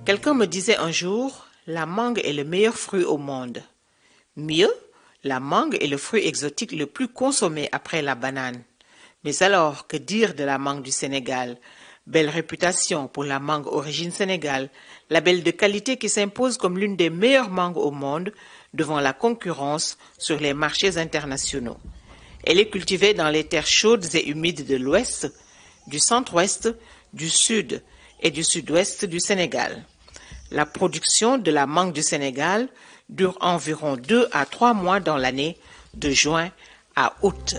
Quelqu'un me disait un jour, la mangue est le meilleur fruit au monde. Mieux, la mangue est le fruit exotique le plus consommé après la banane. Mais alors, que dire de la mangue du Sénégal? Belle réputation pour la mangue origine Sénégal, label de qualité qui s'impose comme l'une des meilleures mangues au monde devant la concurrence sur les marchés internationaux. Elle est cultivée dans les terres chaudes et humides de l'ouest, du centre-ouest, du sud et du sud-ouest du Sénégal. La production de la mangue du Sénégal dure environ 2 à 3 mois dans l'année, de juin à août.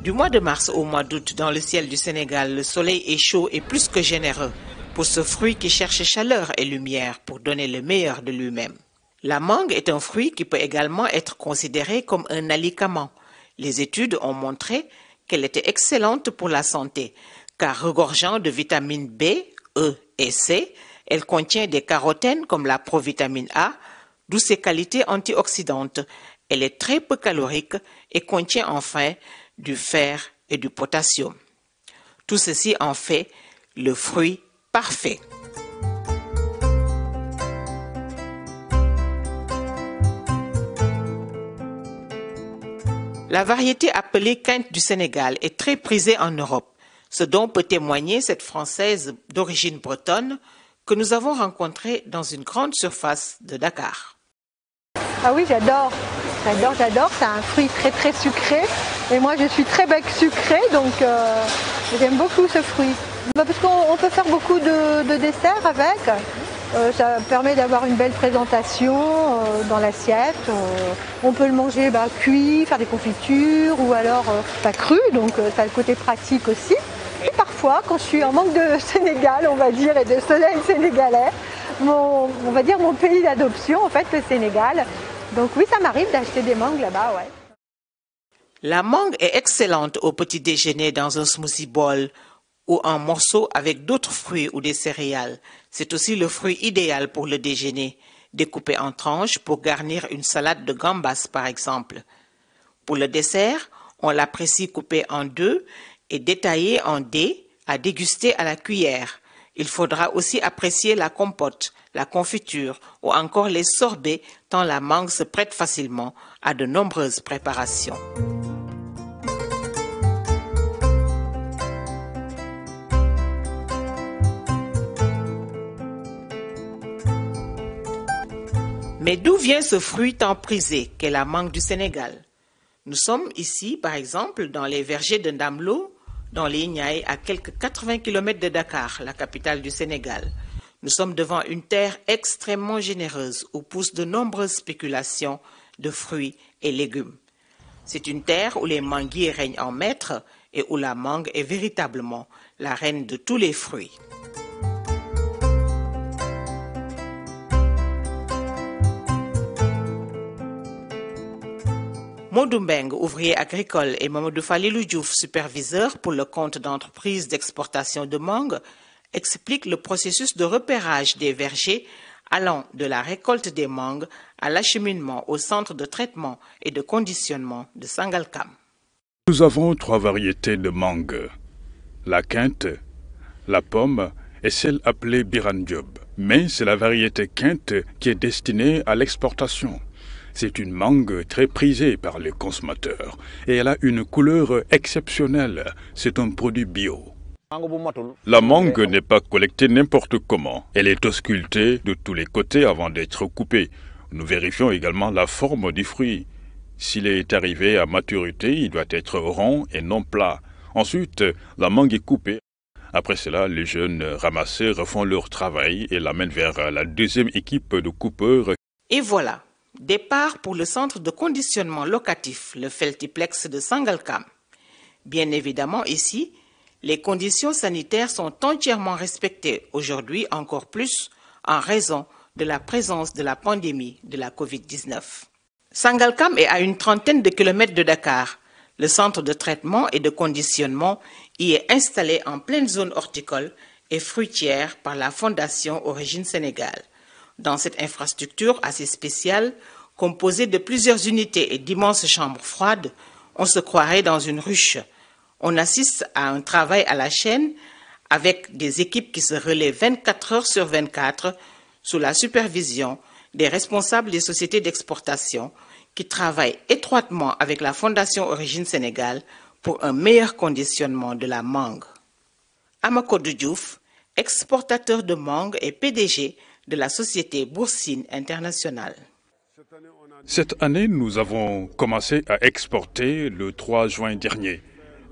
Du mois de mars au mois d'août, dans le ciel du Sénégal, le soleil est chaud et plus que généreux pour ce fruit qui cherche chaleur et lumière pour donner le meilleur de lui-même. La mangue est un fruit qui peut également être considéré comme un alicament. Les études ont montré qu'elle était excellente pour la santé, car regorgeant de vitamines B, E et C, elle contient des carotènes comme la provitamine A, d'où ses qualités antioxydantes. Elle est très peu calorique et contient enfin du fer et du potassium. Tout ceci en fait le fruit parfait. La variété appelée quinte du Sénégal est très prisée en Europe, ce dont peut témoigner cette Française d'origine bretonne que nous avons rencontrée dans une grande surface de Dakar. Ah oui, j'adore. C'est un fruit très très sucré. Et moi je suis très bec sucré, donc j'aime beaucoup ce fruit. Parce qu'on peut faire beaucoup de desserts avec. Ça permet d'avoir une belle présentation dans l'assiette. On peut le manger cuit, faire des confitures ou alors cru, donc ça a le côté pratique aussi. Et parfois, quand je suis en manque de Sénégal, on va dire, et de soleil sénégalais, on va dire mon pays d'adoption, en fait, le Sénégal. Donc oui, ça m'arrive d'acheter des mangues là-bas, ouais. La mangue est excellente au petit déjeuner dans un smoothie bowl ou en morceaux avec d'autres fruits ou des céréales. C'est aussi le fruit idéal pour le déjeuner, découpé en tranches pour garnir une salade de gambas par exemple. Pour le dessert, on l'apprécie coupé en 2 et détaillé en dés à déguster à la cuillère. Il faudra aussi apprécier la compote, la confiture ou encore les sorbets tant la mangue se prête facilement à de nombreuses préparations. Mais d'où vient ce fruit tant prisé qu'est la mangue du Sénégal? Nous sommes ici, par exemple, dans les vergers de Ndamlo, dans les Niayes, à quelques 80 km de Dakar, la capitale du Sénégal. Nous sommes devant une terre extrêmement généreuse où poussent de nombreuses spéculations de fruits et légumes. C'est une terre où les manguiers règnent en maître et où la mangue est véritablement la reine de tous les fruits. Modou Mbeng, ouvrier agricole, et Mamadou Falilou Diouf, superviseur pour le compte d'entreprises d'exportation de mangue, expliquent le processus de repérage des vergers allant de la récolte des mangues à l'acheminement au centre de traitement et de conditionnement de Sangalkam. Nous avons 3 variétés de mangue, la quinte, la pomme et celle appelée Biranjob. Mais c'est la variété quinte qui est destinée à l'exportation. C'est une mangue très prisée par les consommateurs et elle a une couleur exceptionnelle. C'est un produit bio. La mangue n'est pas collectée n'importe comment. Elle est auscultée de tous les côtés avant d'être coupée. Nous vérifions également la forme du fruit. S'il est arrivé à maturité, il doit être rond et non plat. Ensuite, la mangue est coupée. Après cela, les jeunes ramasseurs font leur travail et l'amènent vers la deuxième équipe de coupeurs. Et voilà, départ pour le centre de conditionnement locatif, le Feltiplex de Sangalkam. Bien évidemment, ici, les conditions sanitaires sont entièrement respectées, aujourd'hui encore plus, en raison de la présence de la pandémie de la Covid-19. Sangalkam est à une trentaine de kilomètres de Dakar. Le centre de traitement et de conditionnement y est installé en pleine zone horticole et fruitière par la Fondation Origine Sénégal. Dans cette infrastructure assez spéciale, composée de plusieurs unités et d'immenses chambres froides, on se croirait dans une ruche. On assiste à un travail à la chaîne avec des équipes qui se relaient 24 heures sur 24 sous la supervision des responsables des sociétés d'exportation qui travaillent étroitement avec la Fondation Origine Sénégal pour un meilleur conditionnement de la mangue. Amakodou Diouf, exportateur de mangue et PDG de la société Boursine Internationale. Cette année, nous avons commencé à exporter le 3 juin dernier.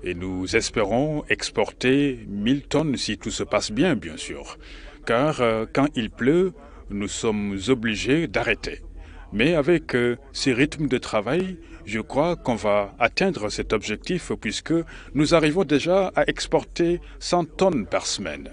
Et nous espérons exporter 1000 tonnes si tout se passe bien, bien sûr. Car quand il pleut, nous sommes obligés d'arrêter. Mais avec ces rythmes de travail, je crois qu'on va atteindre cet objectif puisque nous arrivons déjà à exporter 100 tonnes par semaine.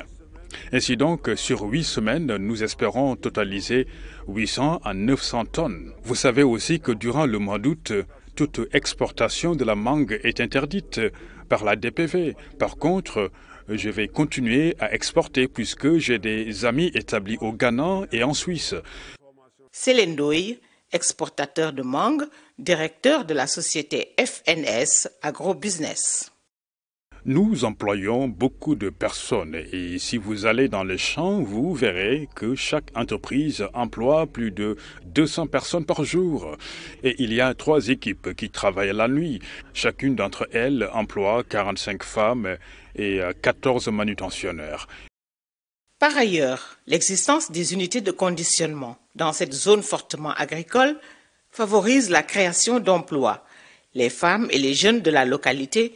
Ainsi donc, sur 8 semaines, nous espérons totaliser 800 à 900 tonnes. Vous savez aussi que durant le mois d'août, toute exportation de la mangue est interdite par la DPV. Par contre, je vais continuer à exporter puisque j'ai des amis établis au Ghana et en Suisse. Céline Ndoye, exportateur de mangue, directeur de la société FNS Agrobusiness. Nous employons beaucoup de personnes et si vous allez dans les champs, vous verrez que chaque entreprise emploie plus de 200 personnes par jour. Et il y a 3 équipes qui travaillent la nuit. Chacune d'entre elles emploie 45 femmes et 14 manutentionnaires. Par ailleurs, l'existence des unités de conditionnement dans cette zone fortement agricole favorise la création d'emplois. Les femmes et les jeunes de la localité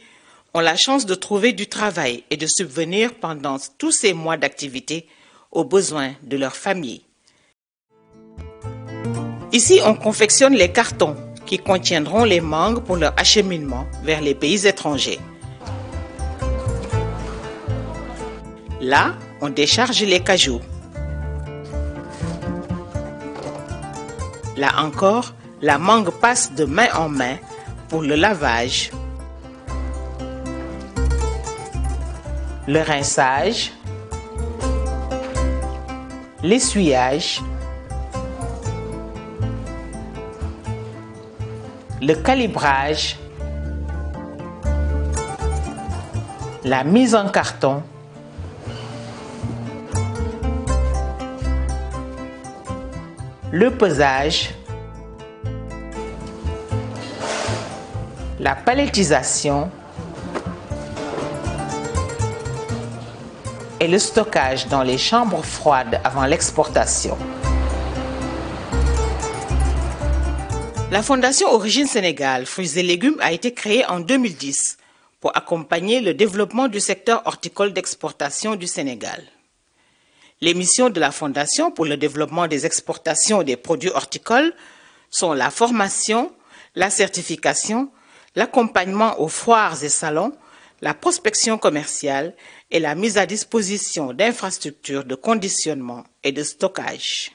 ont la chance de trouver du travail et de subvenir pendant tous ces mois d'activité aux besoins de leur famille. Ici, on confectionne les cartons qui contiendront les mangues pour leur acheminement vers les pays étrangers. Là, on décharge les cajous. Là encore, la mangue passe de main en main pour le lavage, le rinçage, l'essuyage, le calibrage, la mise en carton, le pesage, la palettisation et le stockage dans les chambres froides avant l'exportation. La Fondation Origine Sénégal Fruits et Légumes a été créée en 2010 pour accompagner le développement du secteur horticole d'exportation du Sénégal. Les missions de la Fondation pour le développement des exportations des produits horticoles sont la formation, la certification, l'accompagnement aux foires et salons, la prospection commerciale et la mise à disposition d'infrastructures de conditionnement et de stockage.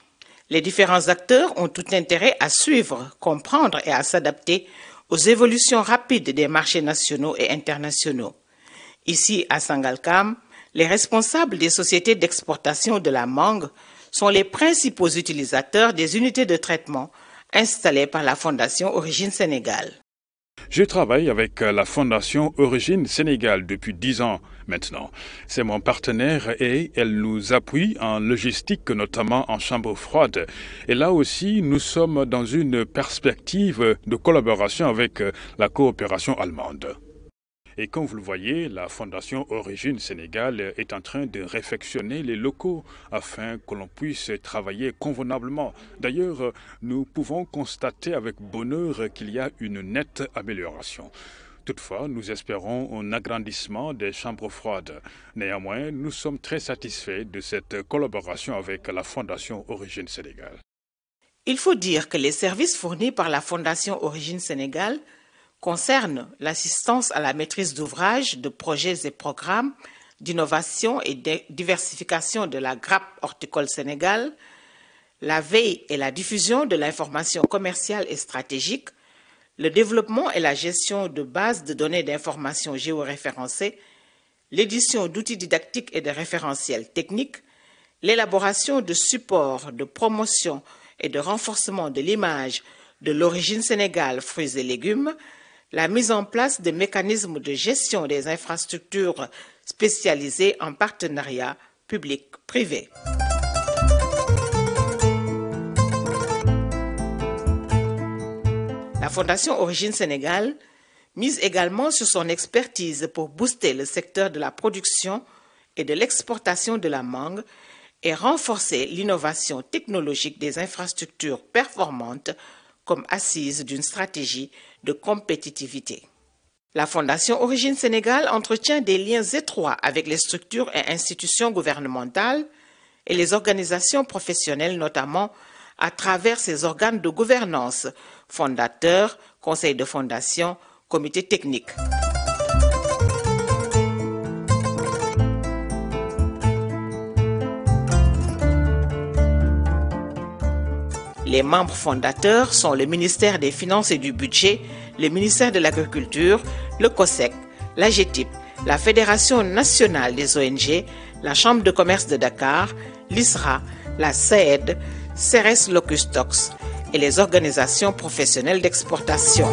Les différents acteurs ont tout intérêt à suivre, comprendre et à s'adapter aux évolutions rapides des marchés nationaux et internationaux. Ici, à Sangalkam, les responsables des sociétés d'exportation de la mangue sont les principaux utilisateurs des unités de traitement installées par la Fondation Origine Sénégal. Je travaille avec la Fondation Origine Sénégal depuis 10 ans maintenant. C'est mon partenaire et elle nous appuie en logistique, notamment en chambre froide. Et là aussi, nous sommes dans une perspective de collaboration avec la coopération allemande. Et comme vous le voyez, la Fondation Origine Sénégal est en train de réfectionner les locaux afin que l'on puisse travailler convenablement. D'ailleurs, nous pouvons constater avec bonheur qu'il y a une nette amélioration. Toutefois, nous espérons un agrandissement des chambres froides. Néanmoins, nous sommes très satisfaits de cette collaboration avec la Fondation Origine Sénégal. Il faut dire que les services fournis par la Fondation Origine Sénégal concernent l'assistance à la maîtrise d'ouvrage de projets et programmes d'innovation et de diversification de la grappe horticole Sénégal, la veille et la diffusion de l'information commerciale et stratégique, le développement et la gestion de bases de données d'information géoréférencées, l'édition d'outils didactiques et de référentiels techniques, l'élaboration de supports de promotion et de renforcement de l'image de l'origine Sénégal fruits et légumes, la mise en place de mécanismes de gestion des infrastructures spécialisées en partenariat public-privé. La Fondation Origine Sénégal mise également sur son expertise pour booster le secteur de la production et de l'exportation de la mangue et renforcer l'innovation technologique des infrastructures performantes comme assise d'une stratégie de compétitivité. La Fondation Origine Sénégal entretient des liens étroits avec les structures et institutions gouvernementales et les organisations professionnelles, notamment à travers ses organes de gouvernance, fondateurs, conseils de fondation, comités techniques. Les membres fondateurs sont le ministère des Finances et du Budget, le ministère de l'Agriculture, le COSEC, l'AGETIP, la Fédération nationale des ONG, la Chambre de commerce de Dakar, l'ISRA, la CED, Ceres Locustox et les organisations professionnelles d'exportation.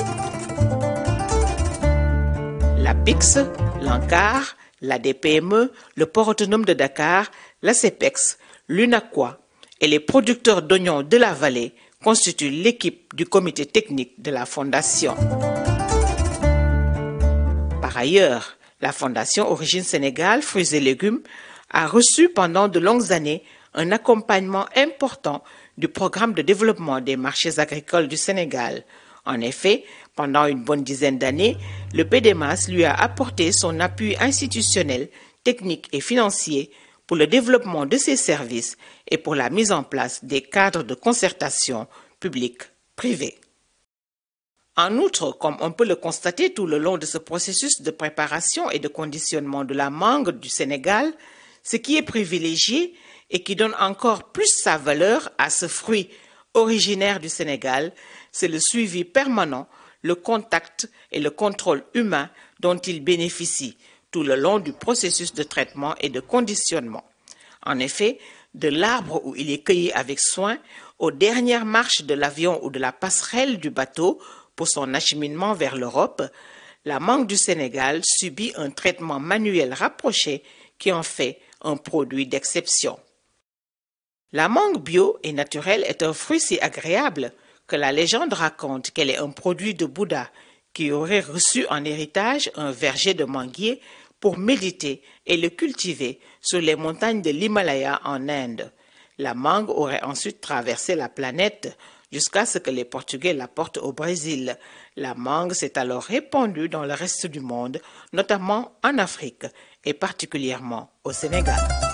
La PIX, l'ANCAR, la DPME, le Port autonome de Dakar, la CEPEX, l'UNAQUA et les producteurs d'oignons de la vallée constituent l'équipe du comité technique de la Fondation. Par ailleurs, la Fondation Origine Sénégal, Fruits et Légumes, a reçu pendant de longues années un accompagnement important du programme de développement des marchés agricoles du Sénégal. En effet, pendant une bonne dizaine d'années, le PDMAS lui a apporté son appui institutionnel, technique et financier pour le développement de ses services et pour la mise en place des cadres de concertation publique-privée. En outre, comme on peut le constater tout le long de ce processus de préparation et de conditionnement de la mangue du Sénégal, ce qui est privilégié et qui donne encore plus sa valeur à ce fruit originaire du Sénégal, c'est le suivi permanent, le contact et le contrôle humain dont il bénéficie tout le long du processus de traitement et de conditionnement. En effet, de l'arbre où il est cueilli avec soin aux dernières marches de l'avion ou de la passerelle du bateau pour son acheminement vers l'Europe, la mangue du Sénégal subit un traitement manuel rapproché qui en fait un produit d'exception. La mangue bio et naturelle est un fruit si agréable que la légende raconte qu'elle est un produit de Bouddha qui aurait reçu en héritage un verger de manguier pour méditer et le cultiver sur les montagnes de l'Himalaya en Inde. La mangue aurait ensuite traversé la planète jusqu'à ce que les Portugais la portent au Brésil. La mangue s'est alors répandue dans le reste du monde, notamment en Afrique et particulièrement au Sénégal.